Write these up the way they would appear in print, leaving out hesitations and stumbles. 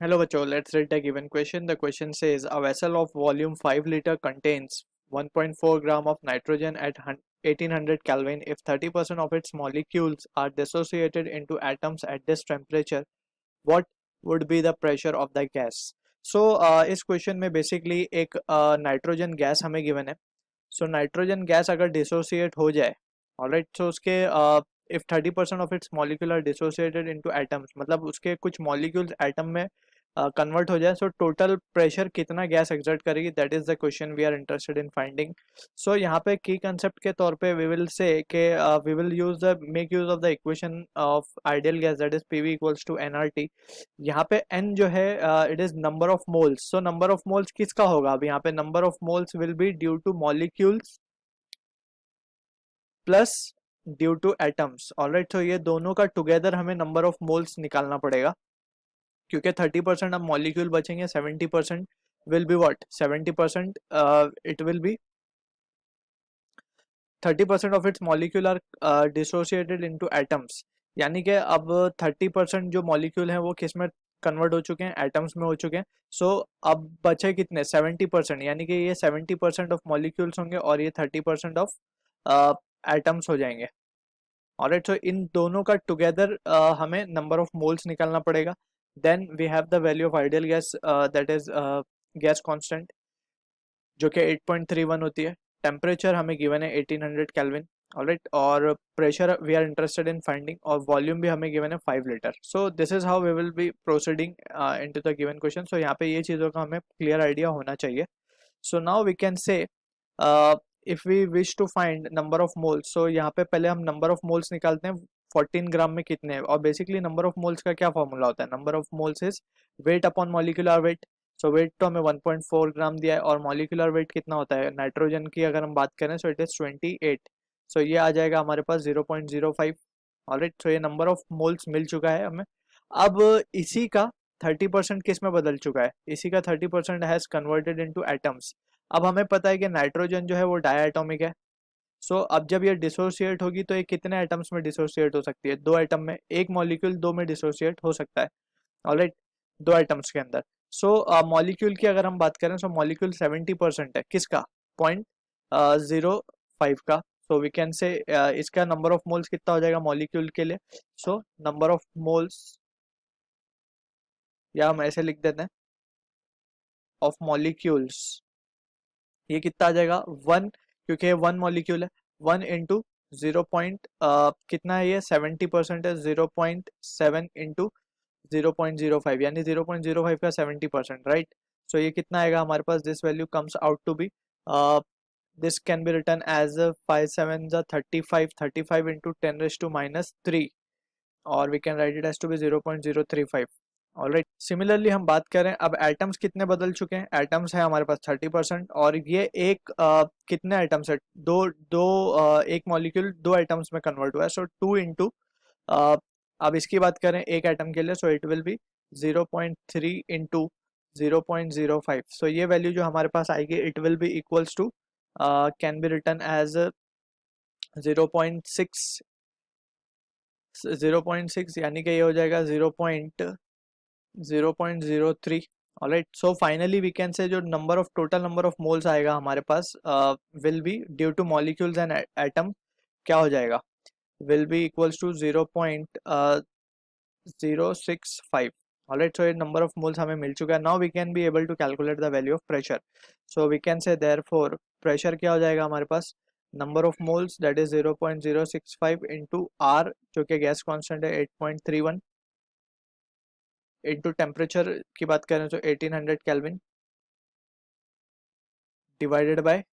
Hello, Bacho. Let's read the given question. The question says a vessel of volume 5 liter contains 1.4 gram of nitrogen at 1800 Kelvin. If 30% of its molecules are dissociated into atoms at this temperature, what would be the pressure of the gas? So, इस question में basically एक nitrogen gas हमें given है. So nitrogen gas अगर dissociate हो जाए, alright, so उसके if 30% of its molecule are dissociated into atoms, मतलब उसके कुछ मॉलिक्यूल्स एटम में कन्वर्ट हो जाए, सो टोटल प्रेशर कितना गैस एक्सर्ट करेगी, that is the question we are interested in finding. So यहाँ पे की कंसेप्ट के तौर पे वी विल से कि we will use the make use of the equation of ideal gas, that is PV equals to NRT. यहाँ पे n जो है it is number of moles. So number of moles किसका होगा? अब यहाँ पे number of moles will be due to molecules plus due to atoms. Alright, तो ये दोनों का टुगेदर हमें नंबर ऑफ मोल्स निकालना पड़ेगा, क्योंकि 30% अब मॉलिक्यूल बचेंगे, 70% will be what, 70% it will be 30% of its molecule are dissociated into atoms. यानी कि अब 30% जो मॉलिक्यूल हैं वो किस में कन्वर्ट हो चुके हैं? एटम्स में हो चुके हैं. सो अब बचे कितने? 70%. यानी कि ये 70% ऑफ मॉलिक्यूल्स होंगे और ये 30% ऑफ एटम्स हो जाएंगे. ऑलराइट, सो इन दोनों का टुगेदर हमें नंबर ऑफ मोल्स निकालना पड़ेगा. Then we have the value of ideal gas, that is gas constant, जो कि 8.31 होती है. टेम्परेचर हमें गिवन है 1800 केल्विन. ऑलराइट, और pressure we are interested in finding, और वॉल्यूम भी हमें गिवन है 5 litre. So this is how we will be proceeding into the given question. So यहाँ पे ये चीज़ों का हमें क्लियर आइडिया होना चाहिए. So now we can say if we wish to find number of moles, so यहाँ पे पहले हम नंबर ऑफ मोल्स निकालते हैं. 14 ग्राम में कितने हैं? और बेसिकली नंबर ऑफ मोल्स का क्या फॉर्मूला होता है? Number of moles is weight upon molecular weight. So weight तो हमें 1.4 ग्राम दिया है, और मॉलिक्यूलर वेट कितना होता है नाइट्रोजन की अगर हम बात करें? So it is 28. सो ये आ जाएगा हमारे पास 0.05. ऑलराइट, सो ये नंबर ऑफ मोल्स मिल चुका है हमें. अब इसी का 30% किस में बदल चुका है? इसी का 30% हैज कन्वर्टेड इनटू एटम्स. अब हमें पता है कि नाइट्रोजन जो है वो डायटोमिक है. सो अब जब ये डिसोसिएट होगी तो ये कितने एटम्स में डिसोसिएट हो सकती है? दो एटम में. एक मॉलिक्यूल दो में डिसोसिएट हो सकता है. ऑलराइट, दो एटम्स के अंदर. सो मॉलिक्यूल की अगर हम बात करें, सो मॉलिक्यूल 70% है किसका? 0.05 का. सो वी कैन से इसका नंबर ऑफ मोल्स कितना हो जाएगा मॉलिक्यूल के लिए? सो नंबर ऑफ मोल्स, या हम ऐसे लिख देते हैं, ऑफ मॉलिक्यूल्स, ये कितना आ जाएगा? 1, क्योंकि ये 1 मॉलिक्यूल है. 1 इंटू 0 पॉइंट कितना है? ये 70% है. 0.7 इंटू 0.05, यानी 0.05 का 70%, राइट. सो ये कितना आएगा हमारे पास? This value comes out to be, this can be written as 5 7 35, 35 into 10⁻³ और we can write it as to be 0.035. Alright, similarly हम बात करें, अब एटम्स कितने बदल चुके हैं? एटम्स है हमारे पास 30%, और ये एक कितने एटम्स है? दो दो एक मॉलिक्यूल दो एटम्स में कन्वर्ट हुआ है. सो 2 इंटू, अब इसकी बात करें एक एटम के लिए, so it will be 0.3 into 0.05. So ये वैल्यू जो हमारे पास आएगी, it will be equals to, can be written as 0.6, 0.6, यानी कि ये हो जाएगा 0.03. Alright, so finally we can say जो टोटल नंबर ऑफ मोल्स आएगा हमारे पास will be due to molecules and atom, क्या हो जाएगा? Will be equals to 0.065. Alright, so ये नंबर ऑफ मोल्स हमें मिल चुका है. Now we can be able to calculate the value of pressure. So we can say therefore pressure क्या हो जाएगा हमारे पास? Number of moles, that is 0.065 into R, जो कि गैस कांस्टेंट है 8.31, इंटू टेम्परेचर की बात करें तो 1800 केल्विन, डिवाइडेड बाय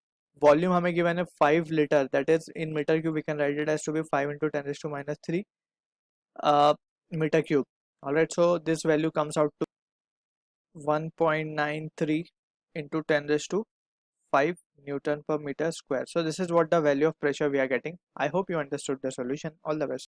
वॉल्यूम हमें गिवन है 5 litre, that is in metre cube. We can write it as to be 5 into 10⁻³ metre cube. Alright, so this value comes out to 1.93 into 10⁵ Newton per meter square. So this is what the value of pressure we are getting. I hope you understood the solution. All the best.